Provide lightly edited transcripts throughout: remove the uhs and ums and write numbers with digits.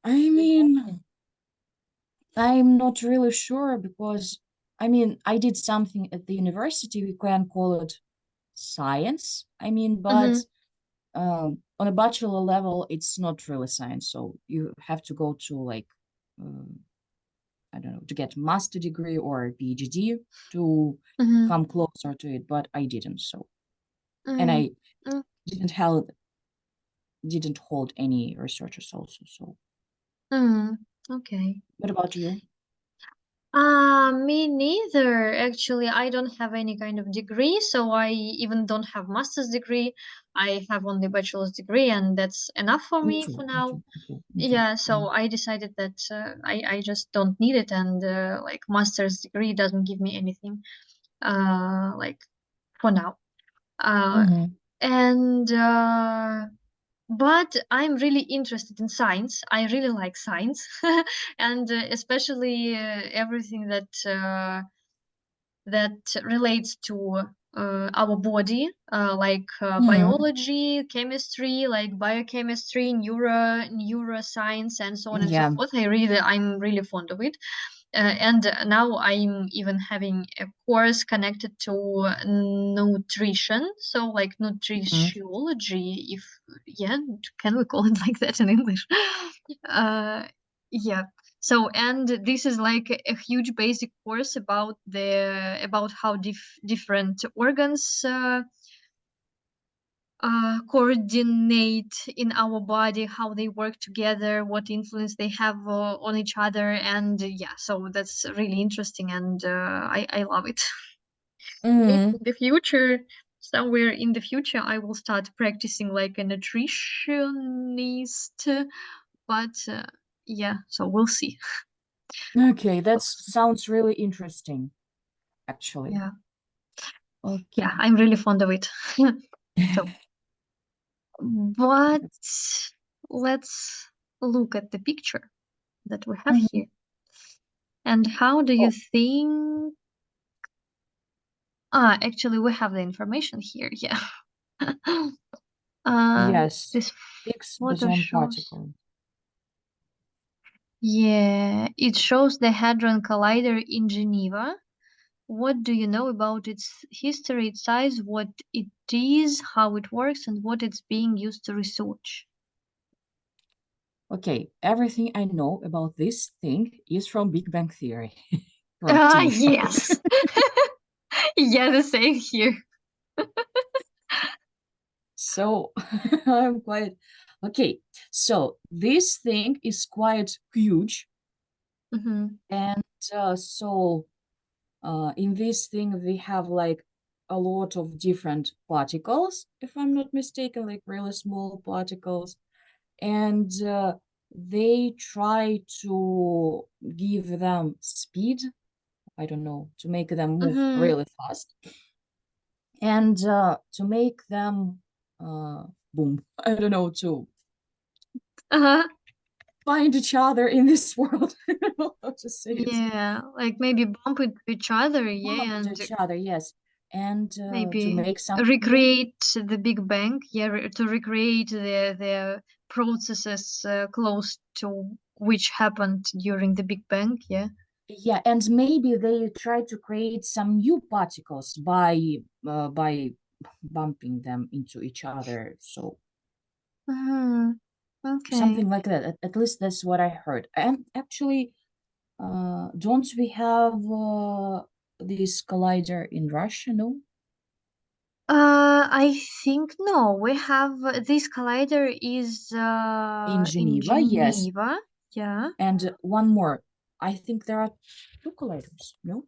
I mean, I'm not really sure because I did something at the university. We can call it science. But Mm-hmm. on a bachelor level, it's not really science. So you have to go to like, um, I don't know, to get master degree or a PhD to Mm-hmm. come closer to it. But I didn't. So, and Mm-hmm. I didn't hold any researchers also. So, Mm-hmm. Okay. what about you? Me neither. Actually, I don't have any kind of degree, so I even don't have master's degree. I have only bachelor's degree, and that's enough for Me me too. for Me now. too. Me too. Me too. Yeah, so I decided that I just don't need it, and like master's degree doesn't give me anything. Like for now. Uh, Mm-hmm. and But I'm really interested in science. I really like science, and especially everything that relates to our body, like Mm-hmm. biology, chemistry, like biochemistry, neuroscience, and so on and so Yeah. forth. I'm really fond of it. And now I'm even having a course connected to nutrition, so like Mhm. nutritiology, if yeah, can we call it like that in English? Uh, yeah. So, and this is like a huge basic course about how different organs coordinate in our body, how they work together, what influence they have on each other, and yeah, so that's really interesting, and I love it. Maybe Mm-hmm. in the future, somewhere in the future, I will start practicing like a nutritionist, but yeah, so we'll see. Okay, that sounds really interesting, actually. Yeah, yeah, Okay. I'm really fond of it. So, but That's- let's look at the picture that we have Mhm. here. And how do you Oh, think? Actually, we have the information here. Yeah. uh, yes. this Higgs photo boson shows. particle. Yeah, it shows the Hadron Collider in Geneva. What do you know about its history, its size, what it is, how it works, and what it's being used to research? Okay, everything I know about this thing is from Big Bang Theory, from Ah, TV show. yes. Yeah, the same here. So I'm quite okay. So this thing is quite huge, Mm-hmm. and so in this thing we have like a lot of different particles, if I'm not mistaken, like really small particles, and they try to give them speed. I don't know, to make them move Mm-hmm. really fast, and to make them boom. I don't know, to Uh-huh. find each other in this world. I don't know how to say it. Yeah, like maybe bump into each other, Bump yeah, into and each other, yes, and to maybe make something new. recreate the Big Bang, yeah, to recreate the processes close to which happened during the Big Bang, yeah. Yeah, and maybe they try to create some new particles by bumping them into each other. So Hmm. Okay. something like that. At least that's what I heard. And actually, don't we have this collider in Russia? No, I think no. We have this collider is in in Geneva, yes. Geneva. Yeah. And one more. I think there are two colliders. No,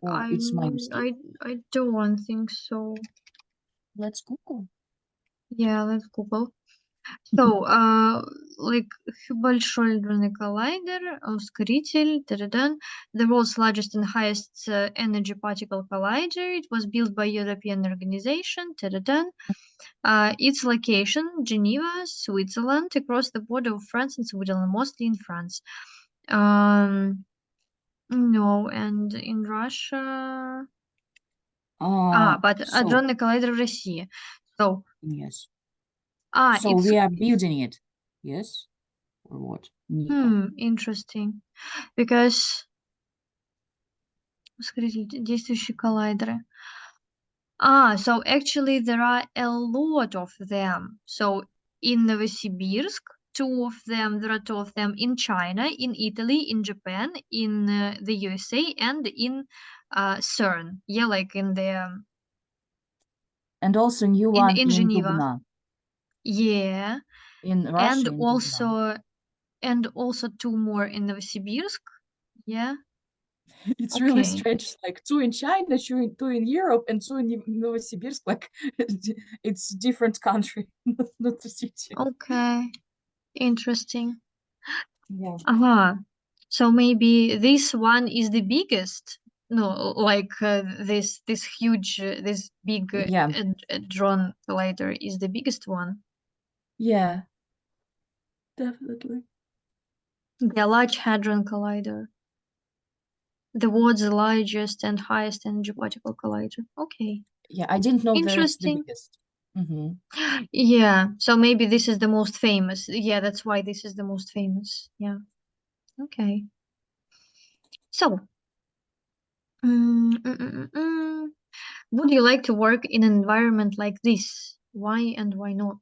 or I it's my mistake. I don't think so. Let's Google. Yeah, let's Google. So, like большой hadron collider, ускоритель, da-da-da, the world's largest and highest energy particle collider. It was built by European organization, da-da-da. Its location, Geneva, Switzerland, across the border of France and Switzerland, mostly in France. No, and in Russia. But So hadron collider в России. So, yes. So it's we are building it. Yes. or what? Nika. Interesting. Because ускоритель, действующие коллайдеры. So actually there are a lot of them. So in Novosibirsk, there are two of them in China, in Italy, in Japan, in the USA, and in CERN. Yeah, like in the And also new one in in Geneva. Dubna, Yeah, in Russia, in Dubna. and also two more in Novosibirsk. Yeah. It's really Okay. strange, like two in China, two in Europe, and two in Novosibirsk. Like it's different country, not the city. Okay. Interesting. Yeah. So maybe this one is the biggest. No, like this huge, this big Yeah. Hadron Collider is the biggest one. Yeah. Definitely. The Large Hadron Collider. The world's largest and highest energy particle collider. Okay. Yeah, I didn't know that it's the Interesting. biggest. Mm-hmm. Yeah, so maybe this is the most famous. Yeah, that's why this is the most famous. Yeah. Okay. So, would you like to work in an environment like this? Why and why not?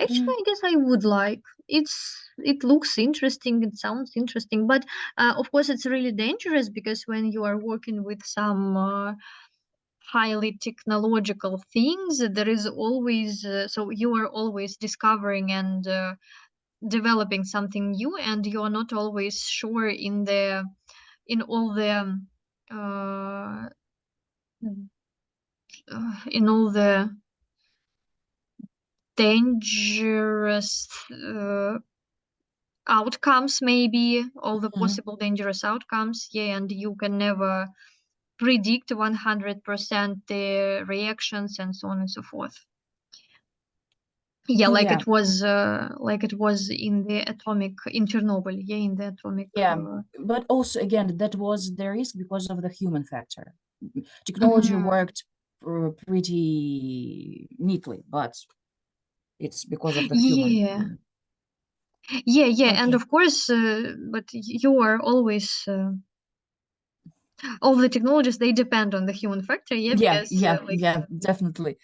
Actually, I guess I would like. It looks interesting, it sounds interesting, but of course it's really dangerous because when you are working with some highly technological things, there is always so you are always discovering and developing something new, and you are not always sure in all the uh, in all the dangerous outcomes, maybe all the possible dangerous outcomes. Yeah, and you can never predict 100% the reactions and so on and so forth. Yeah, like Yeah. it was in the atomic in Chernobyl. Yeah, in the atomic. Yeah, but also again, that was the risk because of the human factor. Technology Mhm. worked pretty neatly, but it's because of the human. Yeah, yeah, and Okay. of course, but you are always all the technologies they depend on the human factor. Yeah, Yeah, because yeah, yeah, definitely.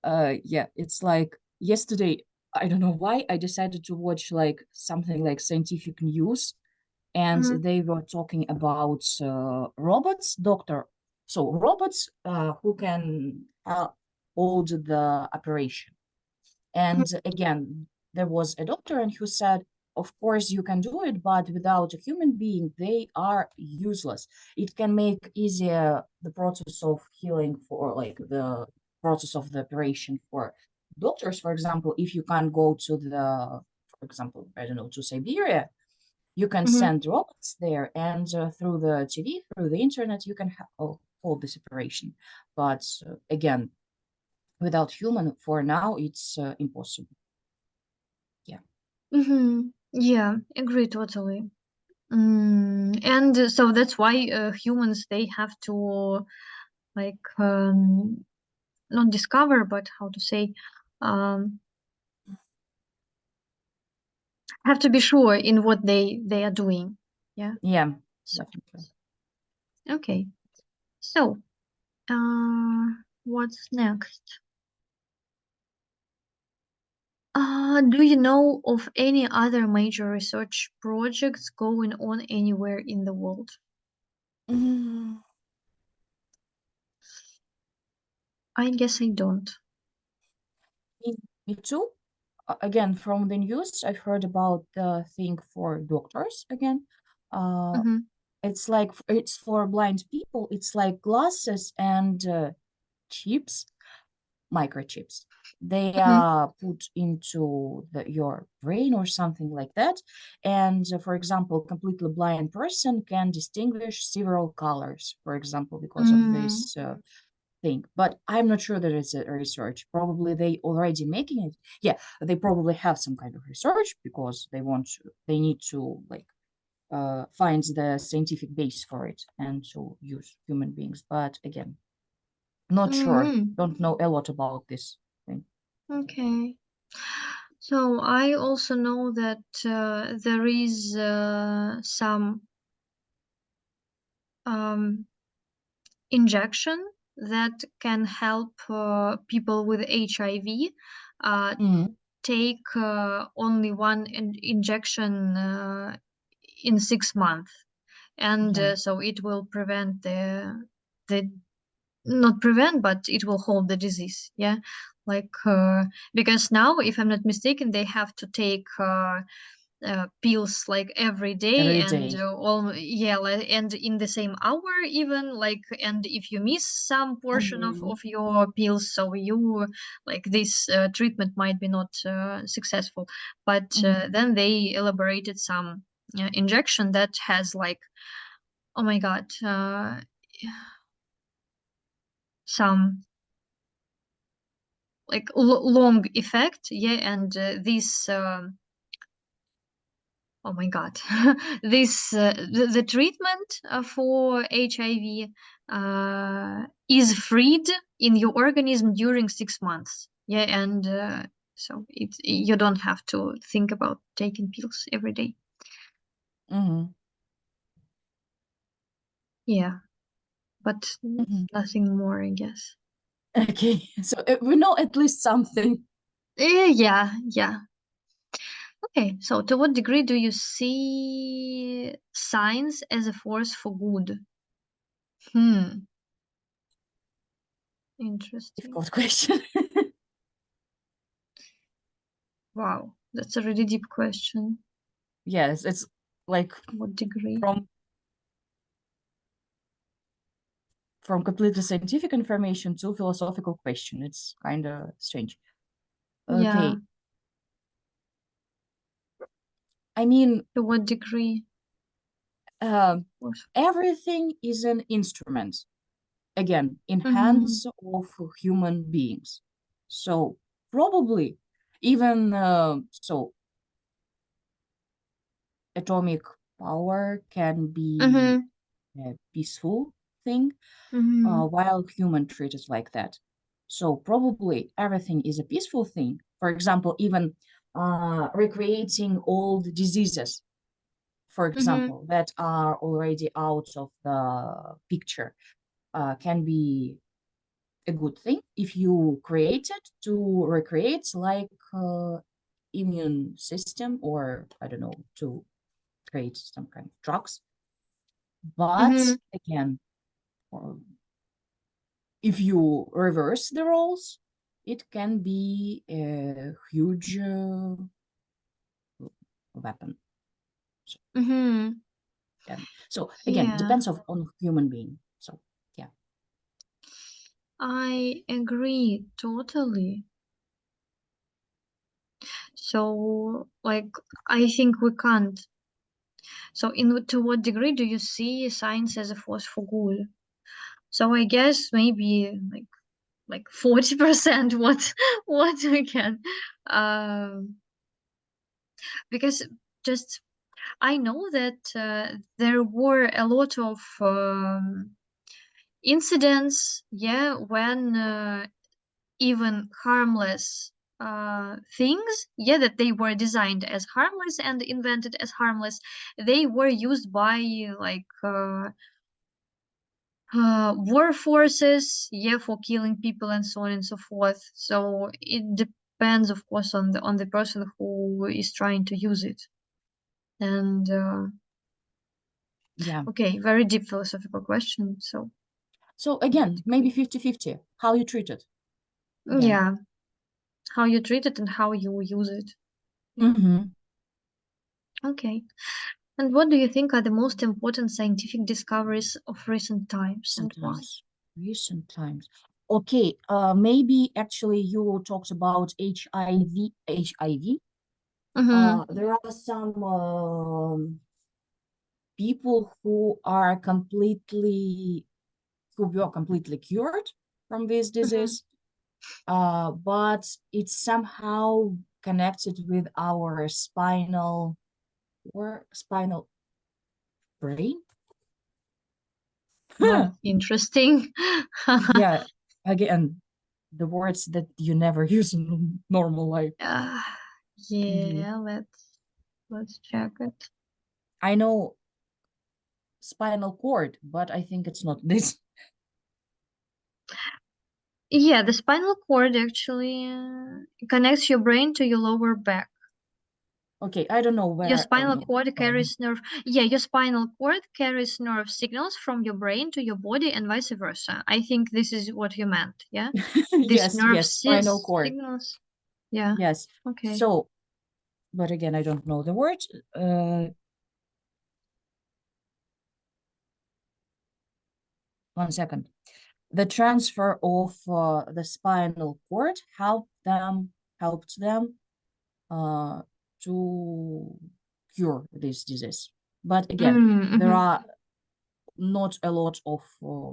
Yeah, it's like yesterday, I don't know why I decided to watch like something like scientific news, and Mhm. they were talking about robots, doctor. So robots who can hold the operation. And again, there was a doctor and who said, of course you can do it, but without a human being, they are useless. It can make easier the process of healing for like the process of the operation for doctors. For example, if you can't go to the, for example, I don't know, to Siberia, you can Mhm. send robots there, and through the TV, through the internet, you can hold this operation. But again, without human, for now, it's impossible. Yeah. Yeah, agree totally. And so that's why humans they have to like not discover, but how to say, um, have to be sure in what they are doing. Yeah. Yeah, So, definitely. okay. So, uh, what's next? Do you know of any other major research projects going on anywhere in the world? Mm, I guess I don't. me, me too. Again, from the news, I've heard about the thing for doctors again. Uh, Mm-hmm. it's like it's for blind people. It's like glasses and chips, microchips. They Mm-hmm. are put into your brain or something like that. And for example, completely blind person can distinguish several colors, for example, because of Mm, this thing. But I'm not sure that it's a research. Probably they already making it. Yeah, they probably have some kind of research because they need to like find the scientific base for it and to use human beings. But again, not sure. mm, Don't know a lot about this thing. Okay. So I also know that there is some injection that can help people with HIV take only one injection in 6 months, and Yeah. so it will prevent the not prevent, but it will hold the disease. Yeah, like because now, if I'm not mistaken, they have to take pills like every day, Every and day. and in the same hour even, like, and if you miss some portion Mhm. of your pills, so you, like, this treatment might be not successful. But Mhm. then they elaborated some injection that has, like, oh my god, some, like, long effect. Yeah, and this oh my god, this the treatment for HIV is freed in your organism during 6 months. Yeah, and so you don't have to think about taking pills every day. Mhm. Yeah, but Mhm. nothing more, I guess. Okay, so we know at least something. Yeah, yeah. Okay, so to what degree do you see science as a force for good? Hmm, interesting. Difficult question. Wow, that's a really deep question. Yes, it's like What degree? from completely scientific information to philosophical question. It's kind of strange. Yeah, Okay, I mean, to what degree? um, Was- everything is an instrument, again, in Mhm, hands of human beings. So probably even so, atomic power can be mhm, a peaceful thing, mhm, while human treated like that. So probably everything is a peaceful thing. For example, even recreating old diseases, for mhm, example, that are already out of the picture, can be a good thing if you create it to recreate, like immune system, or I don't know, to create some kind of drugs. But mhm, again, um, if you reverse the roles, it can be a huge weapon. So, mhm. so again, Yeah, depends on human being. So yeah. I agree totally. So, like, I think we can't. So, to what degree do you see science as a force for good? So, I guess maybe like 40% what we can, um, because just I know that there were a lot of incidents, yeah, when even harmless things, yeah, that they were designed as harmless and invented as harmless, they were used by, like, war forces, yeah, for killing people and so on and so forth. So it depends, of course, on the person who is trying to use it. And Yeah. okay, very deep philosophical question. So So what again, maybe degree? 50-50, how you treat it. Again. Yeah, how you treat it and how you use it. Yeah. Mm-hmm. Okay. And what do you think are the most important scientific discoveries of recent times, and why? Sometimes, recent times. Okay, maybe actually you talked about HIV. HIV. Mm-hmm. There are some people who were completely cured from this Mm-hmm. disease, but it's somehow connected with our spinal brain. Wow, interesting. Yeah, again, the words that you never use in normal life. Yeah, let's check it. I know spinal cord, but I think it's not this. Yeah, the spinal cord actually connects your brain to your lower back. Okay, I don't know Your where spinal cord carries nerve. Yeah, your spinal cord carries nerve signals from your brain to your body and vice versa. I think this is what you meant. Yeah, these yes, nerve yes, spinal cord. signals. Yeah. Yes. Okay. So, but again, I don't know the word. One second. The transfer of the spinal cord helped them to cure this disease. But again, there are not a lot of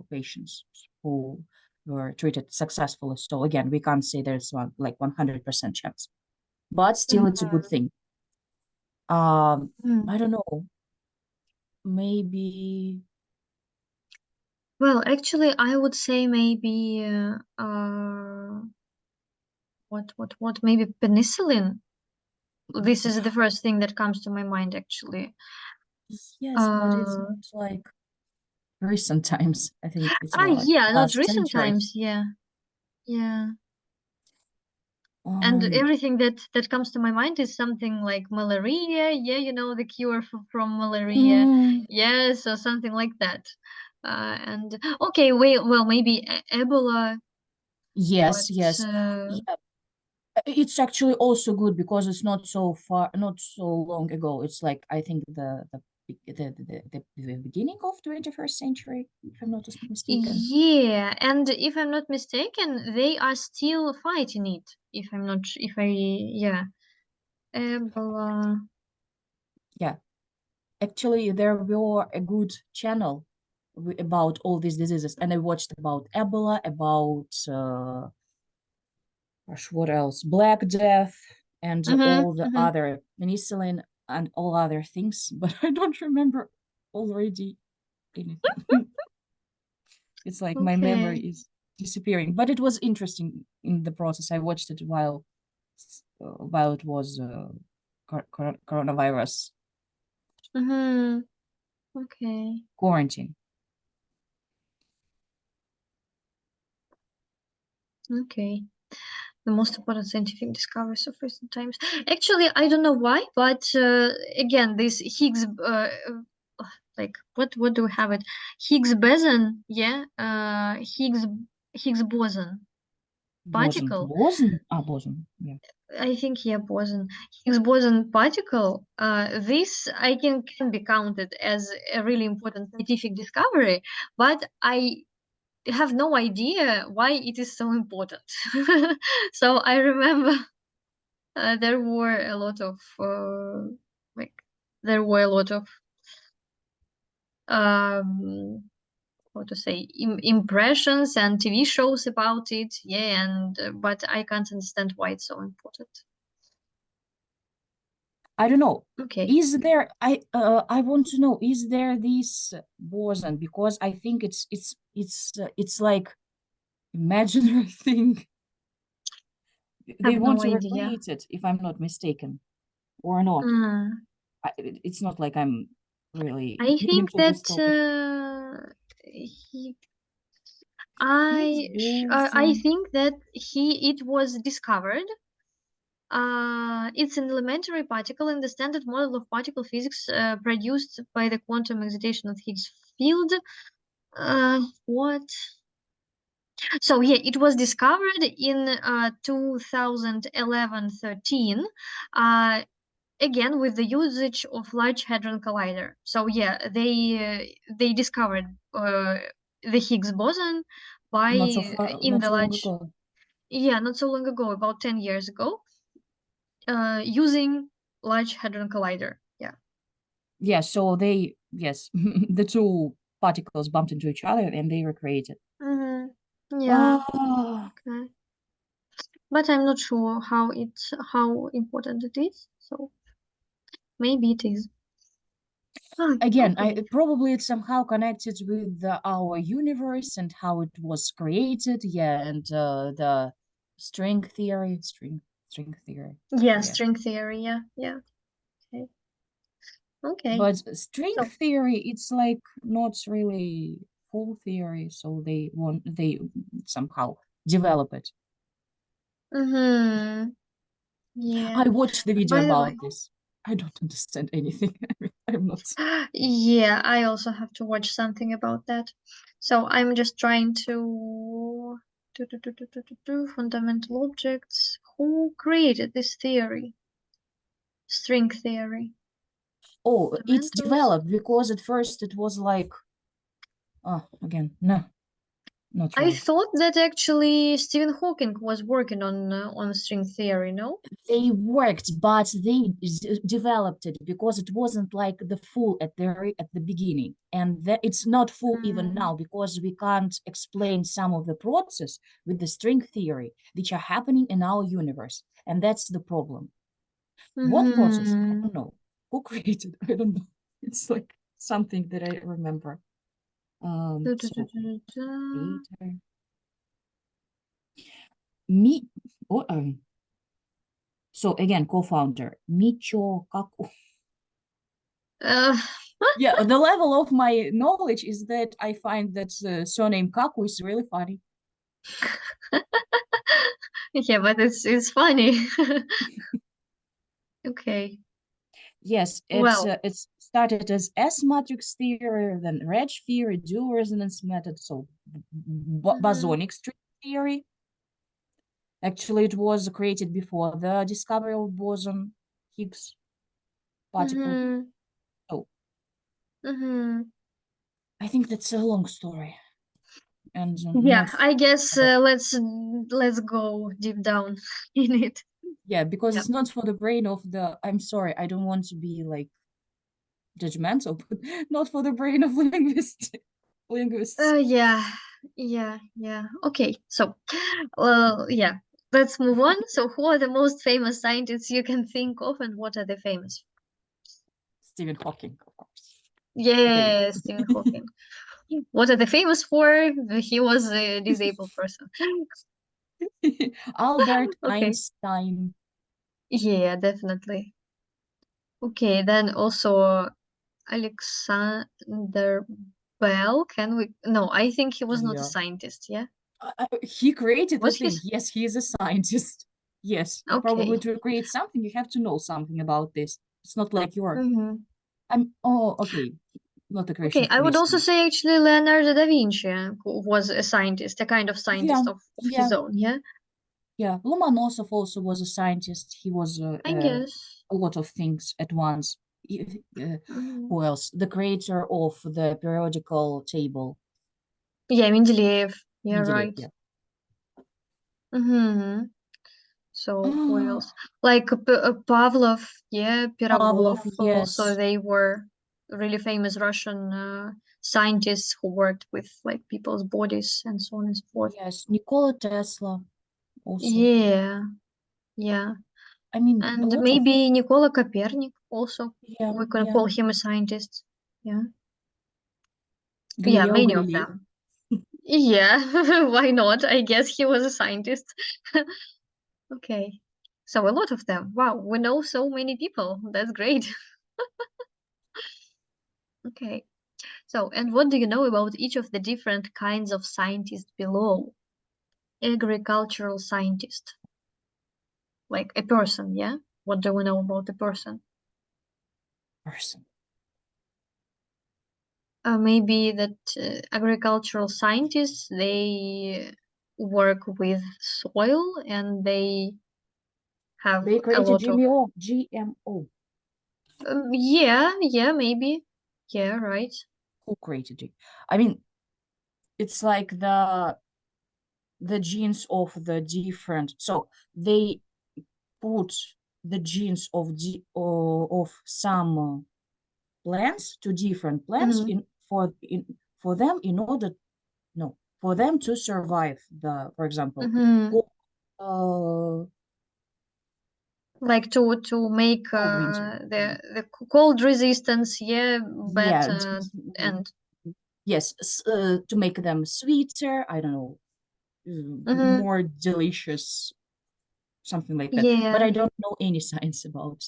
patients who were treated successfully. So again, we can't say there's one like 100% chance, but still it's a good thing. I don't know, maybe. Well, actually, I would say maybe what maybe penicillin. This is the first thing that comes to my mind, actually. Yes, but it's not like recent times. I think it's more like Yeah, not last recent century. times. Yeah, yeah. And everything that comes to my mind is something like malaria. Yeah, you know, the cure from malaria. Yes, or something like that. And okay, wait, well, maybe Ebola. Yes, But, yes. Yeah. It's actually also good because it's not so far, not so long ago. It's like I think the beginning of 21st century, if I'm not mistaken. Yeah, and if I'm not mistaken, they are still fighting it. Yeah, Ebola. Yeah, actually, there were a good channel about all these diseases, and I watched about Ebola, about gosh, what else? Black Death, and all the other penicillin and all other things, but I don't remember already anything. It's like my memory is disappearing, but it was interesting in the process. I watched it while it was coronavirus Okay. quarantine. Okay. The most important scientific discoveries of recent times. Actually, I don't know why, but again, this Higgs, like what do we have it? Higgs boson, yeah, Higgs boson particle. Boson? Ah, boson. Yeah. I think, yeah, boson. Higgs boson particle. This I can be counted as a really important scientific discovery, but I have no idea why it is so important. So I remember there were a lot of like there were a lot of how to say impressions and TV shows about it. Yeah, and but I can't understand why it's so important. I don't know. Okay. Is there? I want to know. Is there this boson? Because I think it's like imaginary thing. They Have want no to idea. recreate it, if I'm not mistaken, or not. It's not like I'm really I think into this that topic. he Higgs I boson. think that it was discovered. It's an elementary particle in the standard model of particle physics produced by the quantum excitation of Higgs field. What? So yeah, it was discovered in 2011-13. Again, with the usage of Large Hadron Collider. So yeah, they discovered the Higgs boson by Not so far, in not the so long large. ago. Yeah, not so long ago, about 10 years ago, using Large Hadron Collider. Yeah. Yeah, so they, yes, the two particles bumped into each other and they recreated. Yeah. Ah, Okay. But I'm not sure how important it is. So maybe it is. Again, Okay. probably it's somehow connected with our universe and how it was created. Yeah, and the string theory, string theory. Yeah, Yeah. string theory. Yeah, yeah. Okay. Okay. But string So, theory, it's like not really full theory, so they somehow develop it. mm-hmm. Yeah. I watched the video By the way, about this. I don't understand anything. I'm not. yeah, I also have to watch something about that. So I'm just trying to do fundamental objects. Who created this theory? String theory. Oh, it's Fundamentals. developed because at first it was like, oh, again, no, not I really. thought that actually Stephen Hawking was working on string theory, no? They worked, but they developed it because it wasn't like the full at the beginning, and that it's not full even Mm. now because we can't explain some of the process with the string theory which are happening in our universe, and that's the problem. What process? I Hmm. don't know. Who created? I don't know. It's like something that I remember. So creator me. Oh, so again, co-founder Michio Kaku. Uh, Yeah, the level of my knowledge is that I find that surname Kaku is really funny. yeah, but it's funny. Okay. Yes, Well. it's started as S matrix theory, then Reg theory, dual resonance method, so Mhm. bosonic string theory. Actually, it was created before the discovery of boson Higgs particle. Mhm. So Mhm. I think that's a long story and Yeah, not I guess about, let's go deep down in it. yeah, because Yeah. it's not for the brain of the, I'm sorry, I don't want to be like judgmental, but not for the brain of linguists. Yeah. Yeah. Yeah. Okay. So, well, yeah. Let's move on. So, who are the most famous scientists you can think of, and what are they famous? Stephen Hawking, of course. Okay. Yes, Stephen Hawking. What are they famous for? He was a disabled person. Albert Okay. Einstein. Yeah, definitely. Okay, then also Alexander Bell. Can we? No, I think he was not a Yeah. scientist. Yeah. He created the Was he? thing. Yes, he is a scientist. Yes, probably Okay. to create something, you have to know something about this. It's not like you're, Hmm. oh, okay, not the creation Okay, of I would also Christian. say actually Leonardo da Vinci, who was a scientist, a kind of Yeah, scientist of yeah, his own. Yeah, yeah. Lomonosov also was a scientist. He was I guess. a lot of things at once. Hmm. Who else? The creator of the periodical table, Yeah, Mendeleev. Yeah, Mendeleev. right. Yeah. Hmm. So who else? Like Pavlov, yeah, Pavlov, Pirogov. Also, yes, they were really famous Russian scientists who worked with like people's bodies and so on and so forth. yes. Nikola Tesla also. Yeah, yeah. I mean, a And lot of, maybe Nicola Copernic also. yeah, We can yeah. call him a scientist. Yeah. Yeah, Galileo many of Galilei. them. Yeah, why not? I guess he was a scientist. Okay. So a lot of them. Wow, we know so many people. That's great. Okay. So, and what do you know about each of the different kinds of scientists below? Agricultural scientist, like a person, yeah? What do we know about a person? Person. Maybe that agricultural scientists, they work with soil and they have They a created lot of, GMO. yeah, yeah, maybe. Yeah, right. Who created it? I mean, it's like the genes of the different. So they put the genes of some plants to different plants Hmm. for them in order no for them to survive the for example Hmm. uh Like to make Oh, winter. the cold resistance, yeah, Yeah, better and yes, to make them sweeter, I don't know, mm-hmm. more delicious, something like that. But Yeah. I don't know any science about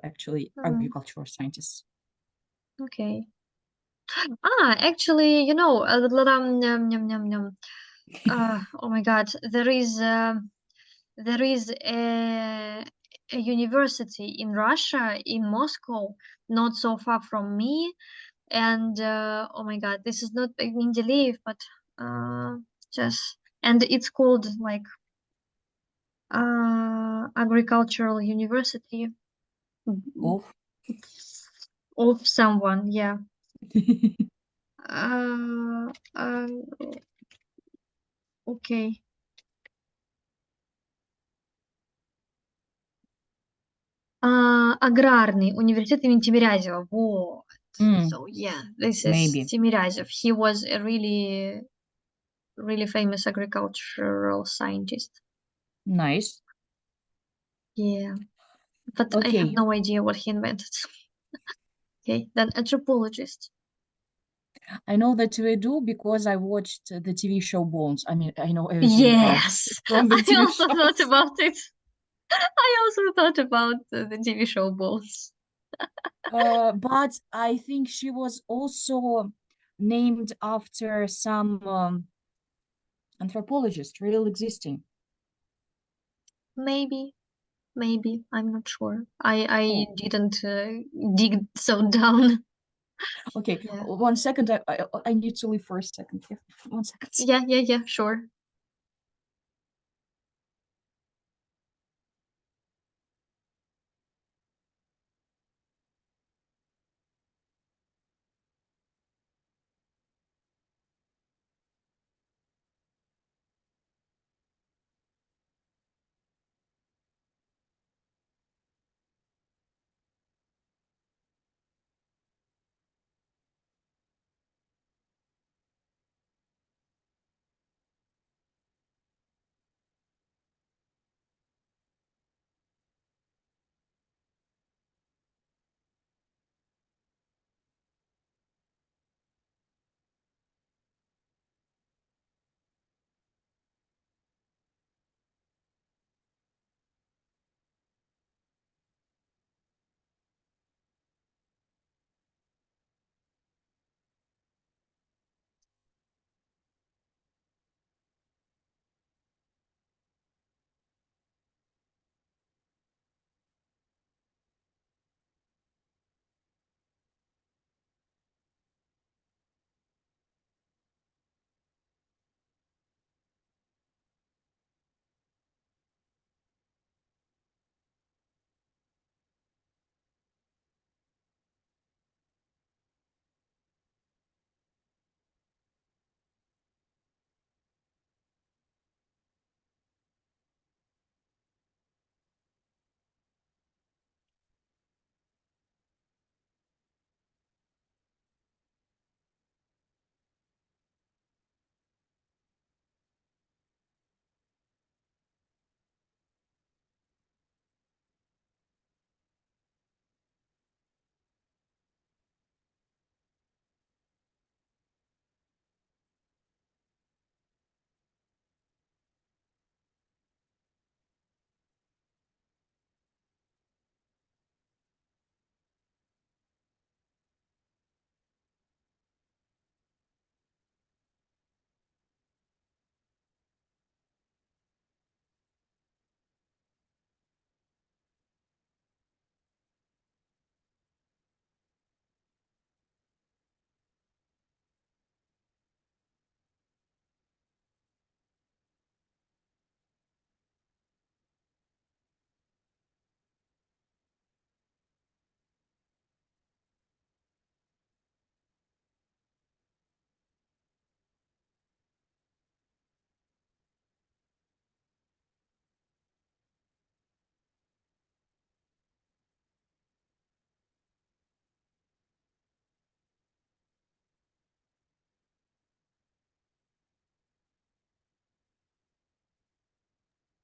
actually Mm, agricultural scientists. okay. Actually, yum, yum, yum. Oh my God, there is a university in Russia, in Moscow, not so far from me. And oh my God, this is not in Mendeleev, but uh, just and it's called like agricultural university Oh, of someone. Yeah. Uh, uh, okay. Аграрный университет имени Тимирязева. Вот. mm, So yeah, this is maybe. Timirazov. He was a really famous agricultural scientist. Nice. Yeah, but I have Okay, no idea what he invented. Okay, then anthropologist. I know that we do because I watched the TV show Bones. I mean, I know everything about Yes, from the I TV also thought shows. about it. I also thought about the TV show Bones. But I think she was also named after some anthropologist, real existing. Maybe, maybe I'm not sure. I Oh, didn't dig so down. okay. Yeah, 1 second. I need to leave for a second. Yeah, 1 second. yeah, sure.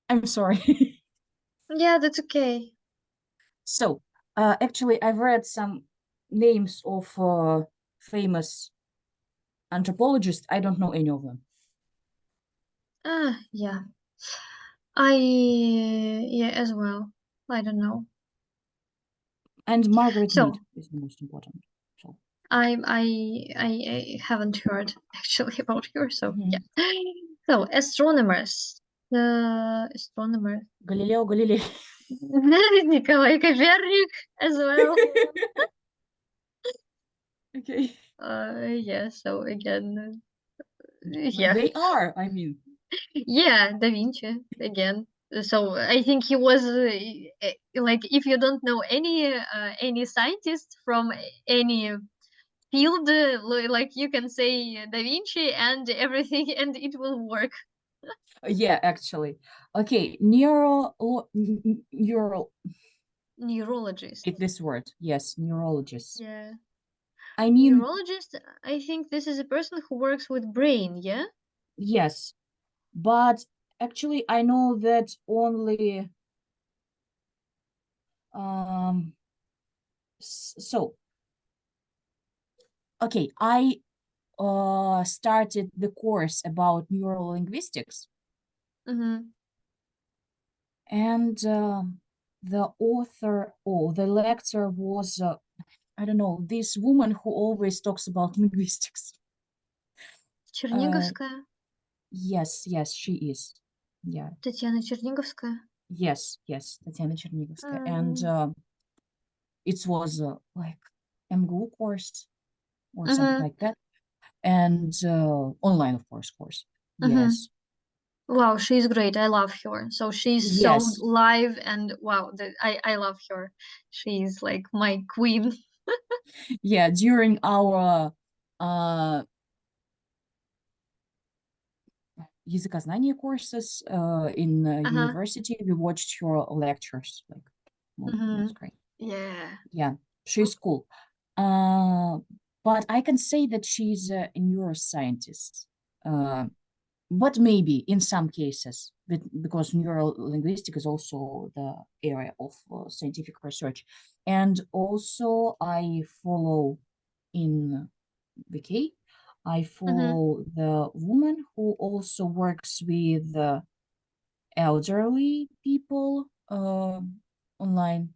I'm sorry. Yeah, that's okay. So, actually, I've read some names of famous anthropologists. I don't know any of them. Yeah. Yeah, as well. I don't know. And Margaret So Mead is the most important. So, I haven't heard actually about her, so Mhm. yeah. So astronomers. The astronomer Галилео Галилей. Николай Коперник as well. Okay. Yeah, so again, yeah. They are, I mean. Yeah, Da Vinci again. So I think he was like, if you don't know any scientist from any field, like you can say Da Vinci and everything, and it will work. Yeah, actually. Okay, neural, Neurologist. this word. Yes, neurologist. Yeah. I mean, Neurologist, I think this is a person who works with brain, yeah? yes, but actually I know that only so okay, I started the course about neural linguistics, Mm-hmm. and the author or the lecturer was I don't know, this woman who always talks about linguistics. Черниговская. Yes, she is. Yeah. Татьяна Черниговская. Yes, Tatiana Chernigovskaya. And Mm. it was like MGU course or something Mm-hmm. like that. And online, of course. Mm-hmm. Yes. Wow, she's great. I love her. So she's so Yes. live and wow, I love her. She's like my queen. Yeah, during our языкознание courses in Uh-huh. university, we watched her lectures. Like, well, it Mm-hmm. was great. Yeah. Yeah, she's cool. But I can say that she's a neuroscientist. But maybe in some cases, because neurolinguistic is also the area of scientific research. And also I follow in VK, I Mm-hmm. follow the woman who also works with elderly people online.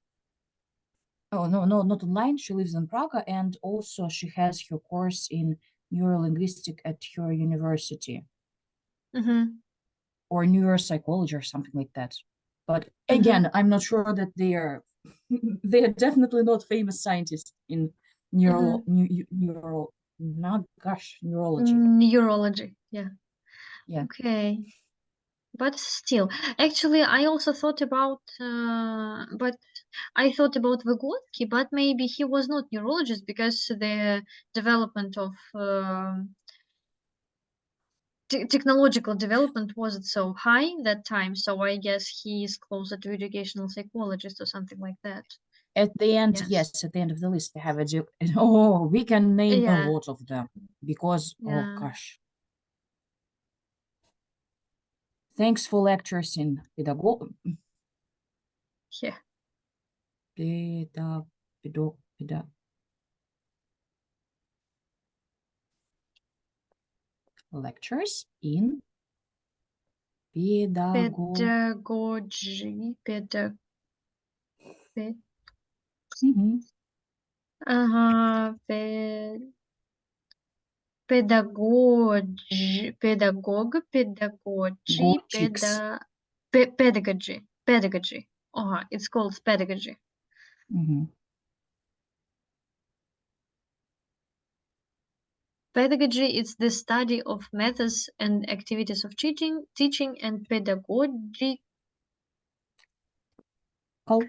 Oh, no, not online. She lives in Prague, and also she has her course in neurolinguistic at her university, Mm-hmm. or neuropsychology or something like that. But Mm-hmm. again, I'm not sure that they are they are definitely not famous scientists in neurology. Neurology. Yeah. Yeah. Okay. But still, actually, I also thought about, but I thought about Vygotsky, but maybe he was not neurologist because the development of technological development wasn't so high that time. So I guess he is closer to educational psychologist or something like that. At the end, yes, at the end of the list, they have oh, we can name a Yeah, lot of them because, oh yeah, gosh. Thanks for lectures in yeah. lectures in pedagogy. Pedagogy, Mhm. pedagogy, Gotics. pedagogy. It's called pedagogy. Mhm. Pedagogy is the study of methods and activities of teaching and pedagogy.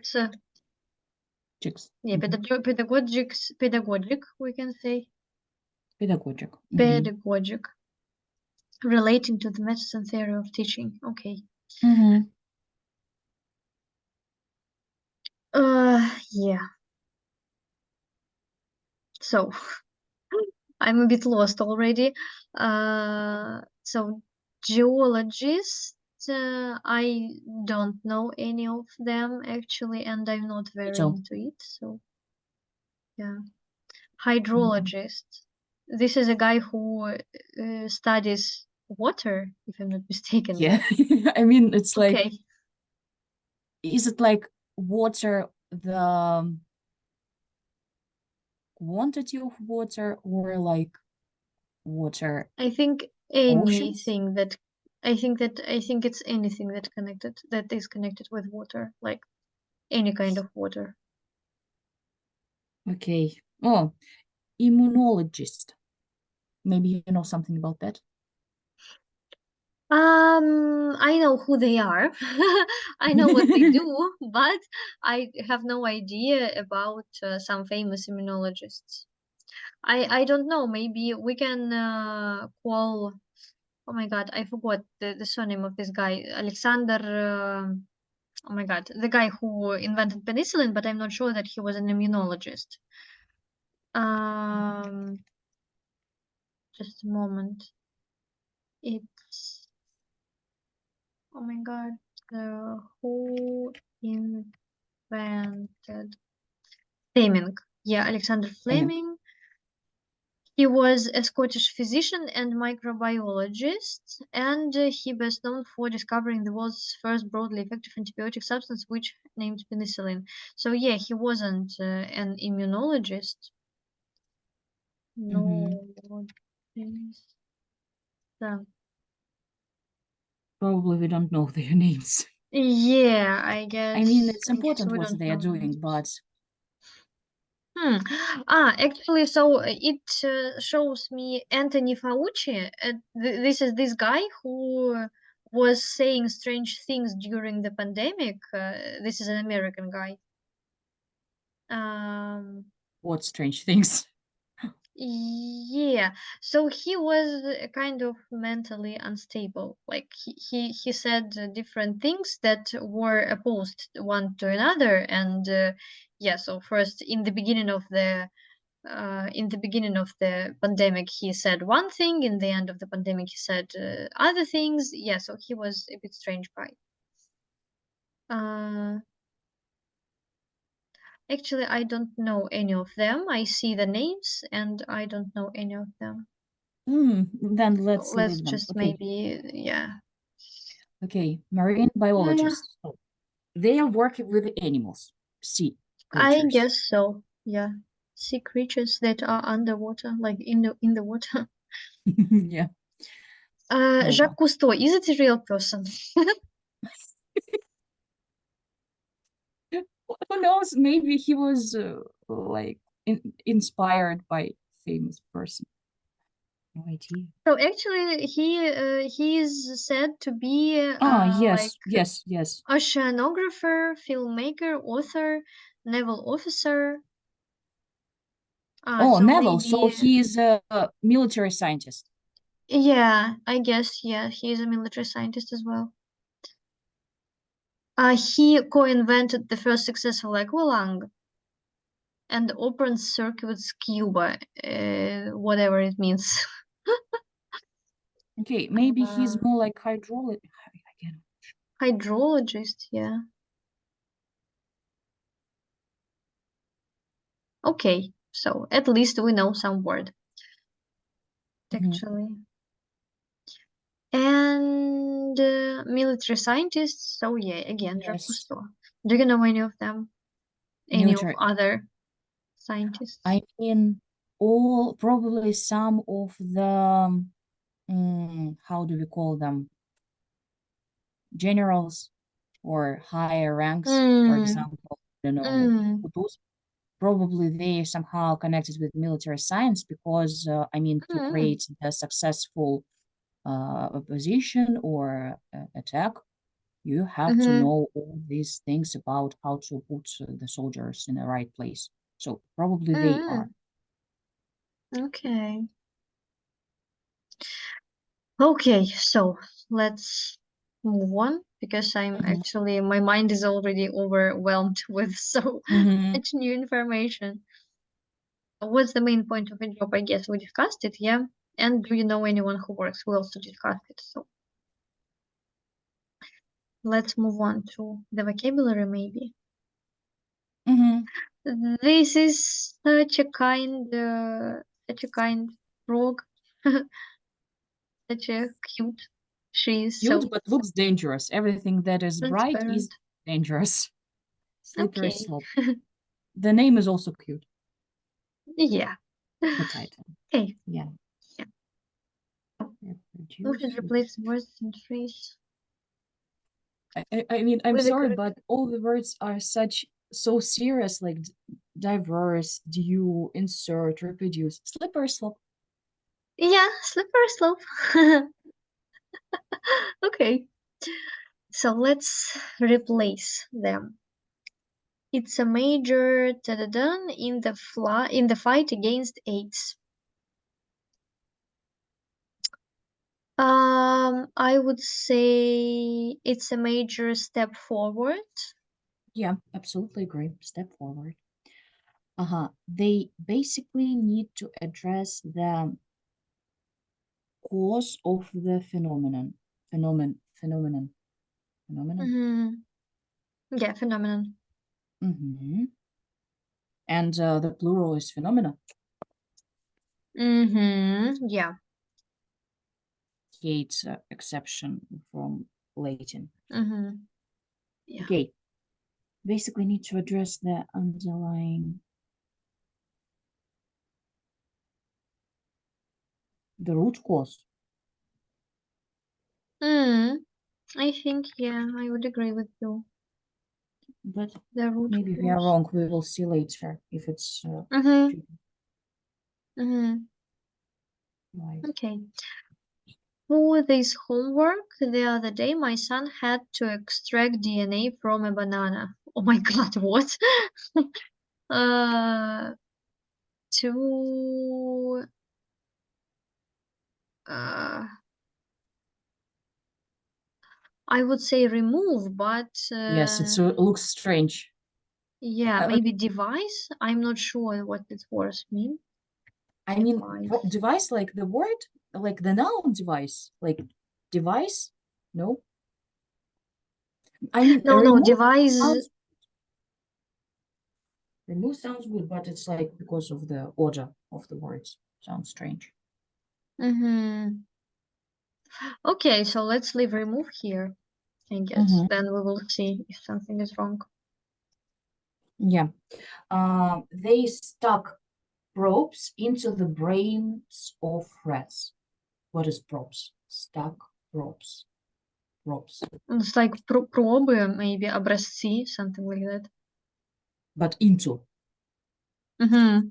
So, yeah, Mhm. pedagogic, we can say. Pedagogic. Mhm. Pedagogic, relating to the methods and theory of teaching. Okay. Mhm. Yeah. So, I'm a bit lost already. So geologist I don't know any of them actually, and I'm not very So, into it. So yeah, hydrologist. This is a guy who studies water, if I'm not mistaken. yeah, I mean, it's like, Okay. is it like water, the quantity of water, or like water I think oceans? anything that I think it's anything that is connected with water, like any kind of water. Okay. Oh, immunologist. Maybe you know something about that. I know who they are. I know what they do, but I have no idea about some famous immunologists. I don't know. Maybe we can call. Oh my God, I forgot the surname of this guy, Alexander. Oh my God, the guy who invented penicillin, but I'm not sure that he was an immunologist. Um, just a moment. It's oh my God, who invented Fleming? Yeah, Alexander Fleming. Fleming. He was a Scottish physician and microbiologist, and he best known for discovering the world's first broadly effective antibiotic substance, which named penicillin. So yeah, he wasn't an immunologist. No. So, Probably we don't know their names. yeah, I I mean, guess it's I guess important we what don't they are know doing, names. but Actually, so it shows me Anthony Fauci. This is this guy who was saying strange things during the pandemic. This is an American guy. Um, what strange things. yeah, so he was kind of mentally unstable. Like he said different things that were opposed one to another, and yeah. So first, in the beginning of the pandemic, he said one thing. In the end of the pandemic, he said other things. Yeah, so he was a bit strange guy. Uh, Actually, I don't know any of them. I see the names, and I don't know any of them. Then let's Let's leave them. just Okay. maybe, yeah. Okay. Marine biologists. So they are working with animals, sea I creatures. guess so. Yeah. Sea creatures that are underwater, like in the water. Yeah. Oh, Jacques Cousteau, is it a real person? who knows? Maybe he was like inspired by famous person. No idea. So actually, he is said to be Ah, like yes, yes, yes. oceanographer, filmmaker, author, naval officer. Oh, So Neville. So maybe he is a military scientist. yeah, I guess yeah, he is a military scientist as well. He co-invented the first successful aqualung and open circuit scuba, whatever it means. Okay, maybe Uh, he's more like hydraulic. Again. hydrologist, yeah. Okay, so at least we know some word Mhm. actually. And military scientists. So yeah, again, Jacques Yes, Cousteau. Do you know any of them? Any of military. other scientists? I mean, all probably some of the how do we call them? Generals or higher ranks, for Mm, example. I don't know. mm, Those probably they somehow connected with military science because I mean to mm, create a successful opposition or attack, you have to mm-hmm, know all these things about how to put the soldiers in the right place. So probably they are. mm. Okay. Okay, so let's move on because I'm Mhm. actually my mind is already overwhelmed with so Mhm. much new information. What's the main point of a job? I guess we discussed it, yeah. And do you know anyone who works? We also discussed it. So let's move on to the vocabulary maybe. Mm-hmm. This is such a kind frog, such a cute. She is Cute, so but looks dangerous. Everything that is bright is transparent. dangerous. Slippery Okay. slope. The name is also cute. Yeah. The title. Okay. Yeah. Yeah. We Reproduce. should replace words and phrase I mean, I'm with the sorry, correct. but all the words are so serious, like diverse, due, insert, reproduce, slippery slope. Yeah, slippery slope. Okay. So let's replace them. It's a major ta-da-dun in the fight against AIDS. I would say it's a major step forward. Yeah, absolutely agree. Step forward. They basically need to address the cause of the phenomenon. Mm-hmm. Yeah, phenomenon. Mm-hmm. And the plural is phenomena. Mm-hmm. Yeah. Hates exception from Latin. Mm-hmm. Yeah. Okay, basically need to address the underlying, the root cause. I think, yeah, I would agree with you. But The root maybe we are cause. wrong. We will see later if it's Mm-hmm. true. Mm-hmm. Right. Okay. For this homework the other day, my son had to extract DNA from a banana. Oh my God, what? uh, to uh, I would say remove, but Yes, it looks strange. yeah, Uh, maybe device. I'm not sure what this word mean. I mean, Device. device like the word, like the noun device, like device. No, I mean No, no, device. sounds remove sounds good, but it's like because of the order of the words sounds strange. Mm-hmm. Okay, so let's leave remove here, I guess. Mm-hmm. Then we will see if something is wrong. Yeah. They stuck probes into the brains of rats. What is probes? Stuck probes. Probes. It's like пробы, maybe образцы, something like that. But into. Mm-hmm.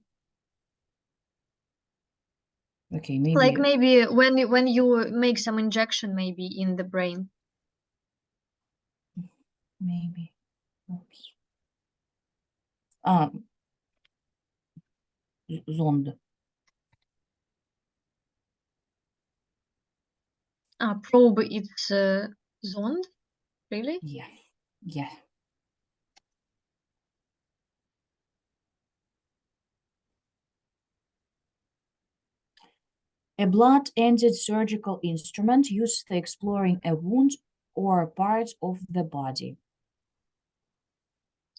Okay, Like maybe maybe when you make some injection maybe in the brain. maybe. Oops. Um, Zond. Probe it's zond, really? Yeah. Yeah. A blood-ended surgical instrument used for exploring a wound or part of the body.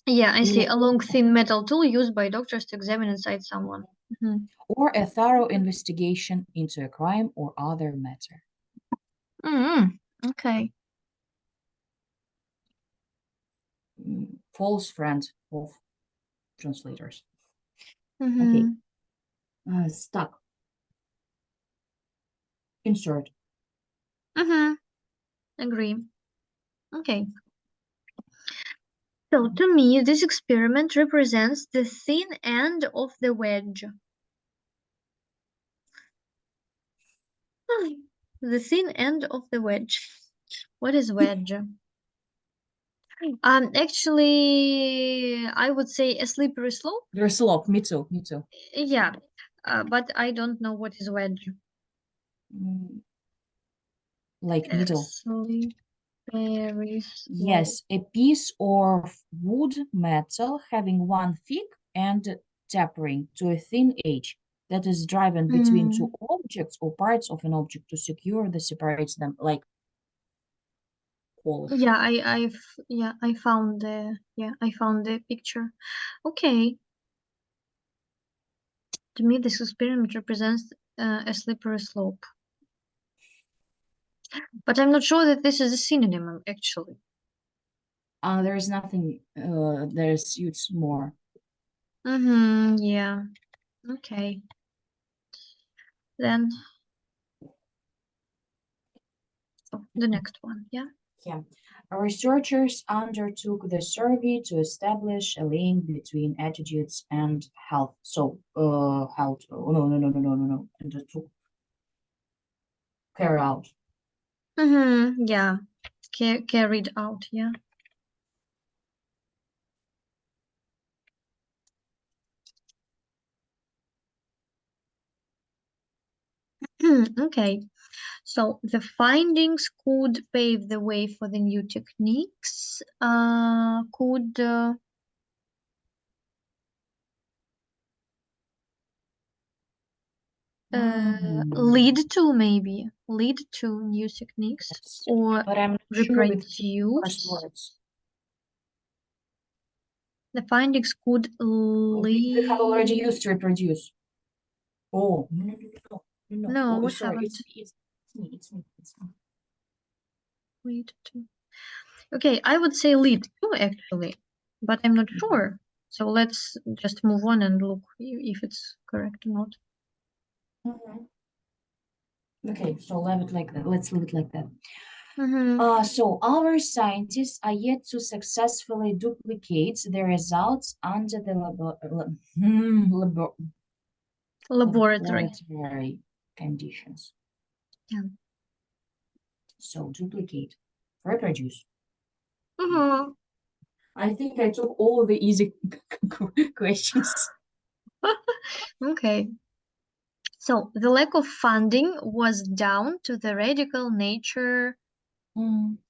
Yeah, I see. A Illustrate long thin metal tool used by doctors to examine inside someone. Mm-hmm. or a thorough investigation into a crime or other matter. Mm-hmm. Okay. False friend of translators. Okay. Mm-hmm. Stuck. Insert. Mm-hmm. Agree. Okay. So to me, this experiment represents the thin end of the wedge. The thin end of the wedge. What is wedge? Actually, I would say a slippery slope. There's slope. Me too. Me too. Yeah, but I don't know what is wedge. Mm, like needle. Slippery slope. Yes, a piece of wood metal having one thick and tapering to a thin edge that is driven between two Mm, objects or parts of an object to secure the separates them. Like Polish. Yeah, I found the picture. Okay. To me, this experiment represents a slippery slope. But I'm not sure that this is a synonym, actually. There is nothing that suits more. Yeah. Okay. Then the next one, yeah. Yeah. Researchers undertook the survey to establish a link between attitudes and health. So, health. Oh, no. Undertook. Carry out. Yeah. Carried out, yeah. Okay. So the findings could pave the way for the new techniques, could lead to new techniques, Yes. or But I'm not sure with first reproduce. words. The findings could We have already lead. used reproduce. Oh, no. No, Oh, we sorry. haven't. It's me. Lead to. Okay, I would say lead to actually, but I'm not Mhm. sure. So let's just move on and look if it's correct or not. Okay, so leave it like that. Let's leave it like that. Mm-hmm. So our scientists are yet to successfully duplicate the results under the Laboratory. laboratory conditions. Yeah. So duplicate, reproduce. Mm-hmm. I think I took all the easy questions. Okay. So the lack of funding was down to the radical nature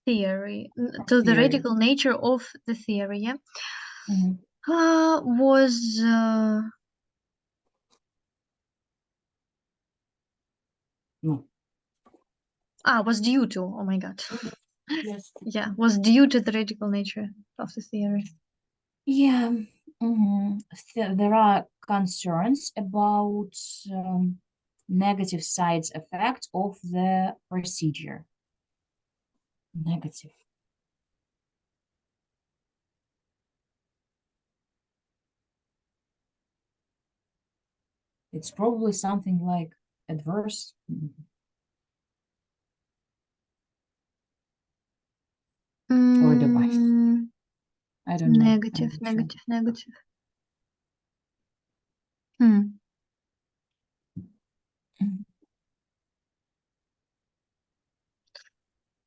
theory, to the Theory. radical nature of the theory. Yeah. Mhm. Was No. was due to. Oh my God. Yes. Yeah, was due to the radical nature of the theory. Yeah. There are concerns about negative side effects of the procedure. Negative. It's probably something like adverse. Or device. I don't know. I'm Negative, not sure. negative. Hmm. Mhm.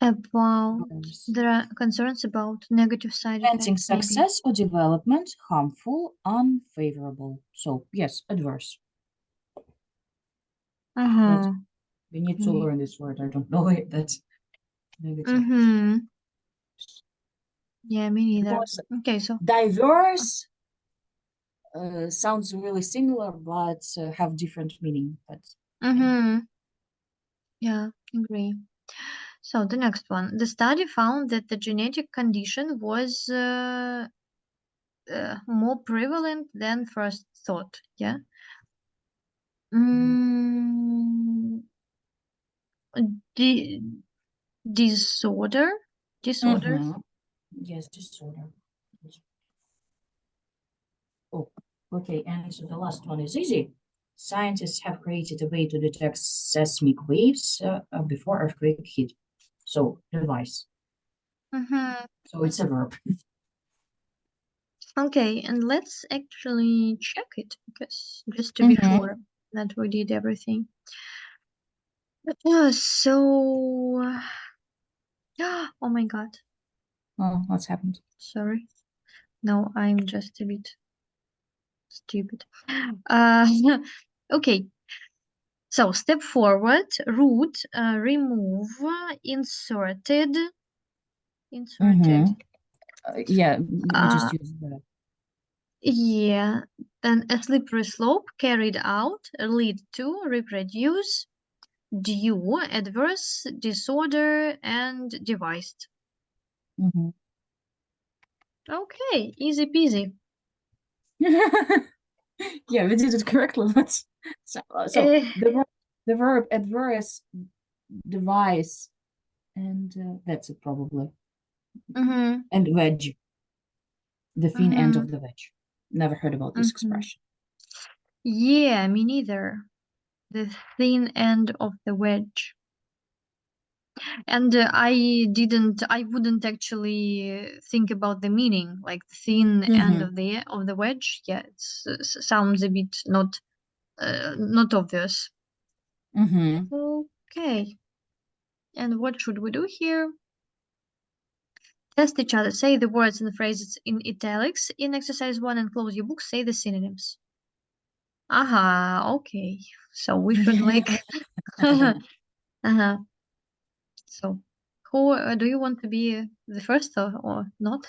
About Adverse. there are concerns about negative side Preventing effects, maybe. success or development, harmful, unfavorable. So yes, adverse. But we need to learn this word. I don't know it. That's negative. Yeah, me neither. Because Okay, so diverse sounds really similar, but have different meaning. But yeah, agree. So the next one, the study found that the genetic condition was more prevalent than first thought. Yeah. Mm, di disorder. yes, disorder. Oh, okay. And so the last one is easy. Scientists have created a way to detect seismic waves before earthquake hit. So device. So it's a verb. Okay, and let's actually check it because just to be sure that we did everything. So, oh my God, Oh, what's happened? sorry. No, I'm just a bit stupid. Uh, okay. So step forward, root, remove, inserted. Yeah, we just use that. Yeah, then a slippery slope carried out, lead to, reproduce, due, adverse, disorder, and devised. Mhm. Okay, easy peasy. Yeah, we did it correctly. So Eh, the verb adverse device, and that's it probably. mhm, And wedge, the thin end mhm, of the wedge. Never heard about this mhm. expression. Yeah, me neither. The thin end of the wedge. And I wouldn't actually think about the meaning, like the thin end Mm-hmm. of the wedge. Yeah, it sounds a bit not obvious. Mm-hmm. Okay, and what should we do here? Test each other. Say the words and the phrases in italics in exercise 1 and close your book. Say the synonyms. Aha, okay. So we should like uh-huh. So who do you want to be the first or not?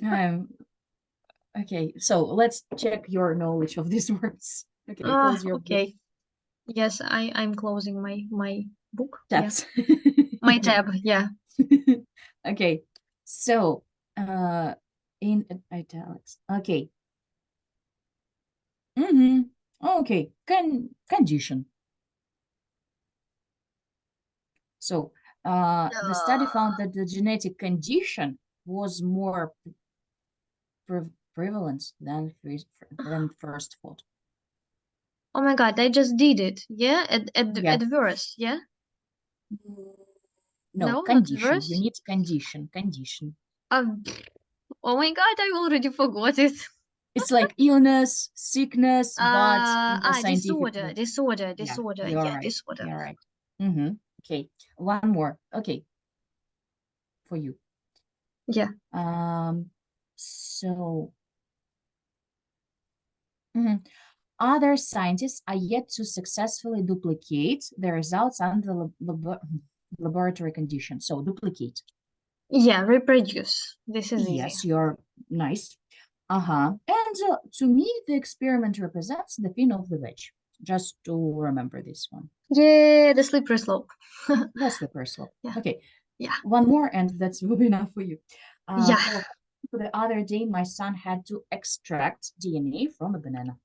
um, okay, so let's check your knowledge of these words. Okay, close your book Okay. Yes, I'm closing my book. Yeah. tabs. My tab. Yeah. Okay, so uh, in italics. Okay. Mm-hmm. Okay, condition. So the study found that the genetic condition was more prevalent than first thought. Oh my God, I just did it. Yeah. Yeah. Adverse. Yeah. No, No, not condition. You adverse. need condition. Condition. Um, oh my God, I already forgot it. It's like illness, sickness, but in the scientific Disorder, way. disorder, Yeah, disorder. you're Yeah, right. disorder. You're right. Mm-hmm. Okay. One more. Okay, for you. Yeah. So mhm. Other scientists are yet to successfully duplicate the results under laboratory conditions. So duplicate. Yeah, reproduce. This is easy. Yes, you're nice. Uh-huh. And to me, the experiment represents the fin of the wedge. Just to remember this one. Yeah, the slippery slope. That's the first one. Yeah. Okay, Yeah. one more, and that's will be enough for you. Yeah. For the other day, my son had to extract DNA from a banana.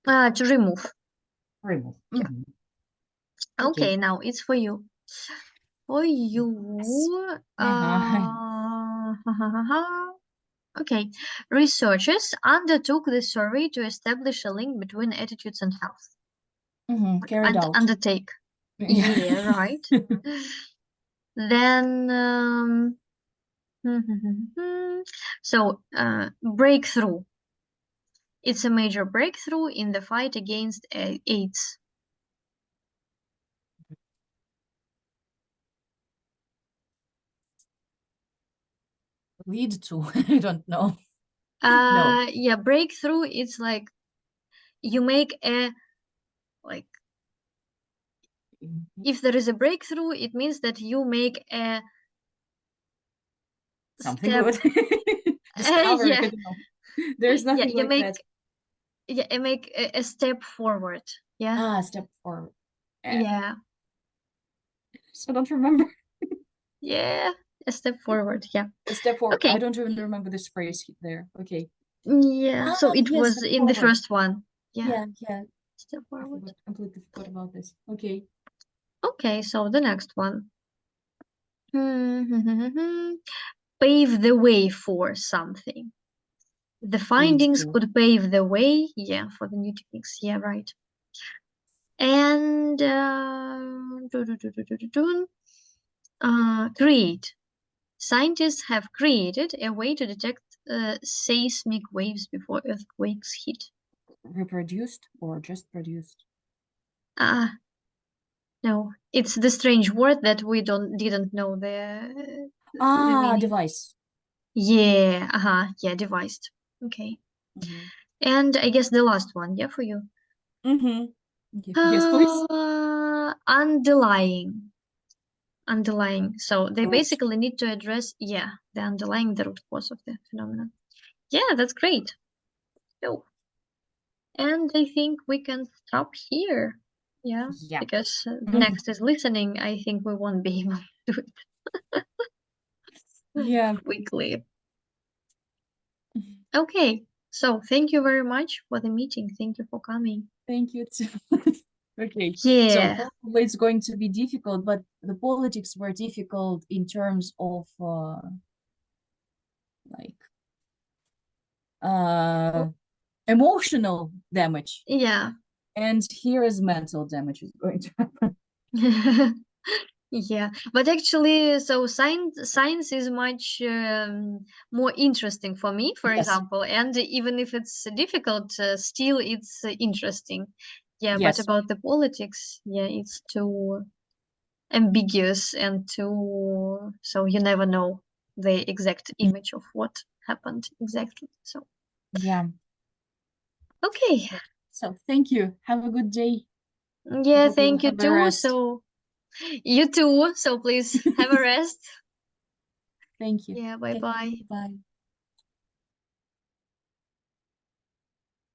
To remove. Remove. Yeah. Mhm. Okay. Okay, now it's for you. For Yes. you. Uh-huh. Okay. Researchers undertook the survey to establish a link between attitudes and health. Carried And out. undertake. Yeah. Yeah, right. Then so breakthrough. It's a major breakthrough in the fight against AIDS. Lead to. I don't know. No. Yeah, breakthrough. It's like you make a like if there is a breakthrough, it means that you make a Something step. good. Discovery. I Yeah, don't know. There's yeah, nothing you like that. make a step forward. Yeah, Step forward. yeah, So I don't remember. yeah, a step forward. Yeah. Step forward. I Okay. don't even remember this phrase there. Okay. Yeah. So it Yes, was step in the forward. first one. Yeah. Yeah, yeah. Step I forward. forgot, completely forgot about this. Okay. Okay. So the next one. Pave the way for something. The Lead findings to. could pave the way, yeah, for the new techniques. Yeah, right. And create. Scientists have created a way to detect seismic waves before earthquakes hit. Reproduced or just produced? Ah, no, it's the strange word that we didn't know the meaning. Device. Yeah, yeah, devised. Okay. Mm-hmm. And I guess the last one, yeah, for you. Mm-hmm. Yes, please. Underlying. So they Root. basically need to address, yeah, the root cause of the phenomenon. Yeah, that's great. So, and I think we can stop here. Yeah, Yeah. because the Mhm. next is listening. I think we won't be able to do it. Yeah. quickly. Okay, so thank you very much for the meeting. Thank you for coming. Thank you too. Okay. So Yeah, probably it's going to be difficult, but the politics were difficult in terms of like emotional damage. yeah. And here is mental damage is going to happen. Yeah, but actually, so science is much more interesting for me, for Yes. example, and even if it's difficult, still it's interesting. Yeah, but Yes. about the politics, yeah, it's too ambiguous and too, so you never know the exact image of what happened exactly. So, Yeah. okay. So thank you. Have a good day. I Yeah, hope you thank you have a too. rest. So, you too. So please have a rest. Thank you. Yeah, bye Okay. bye. Bye.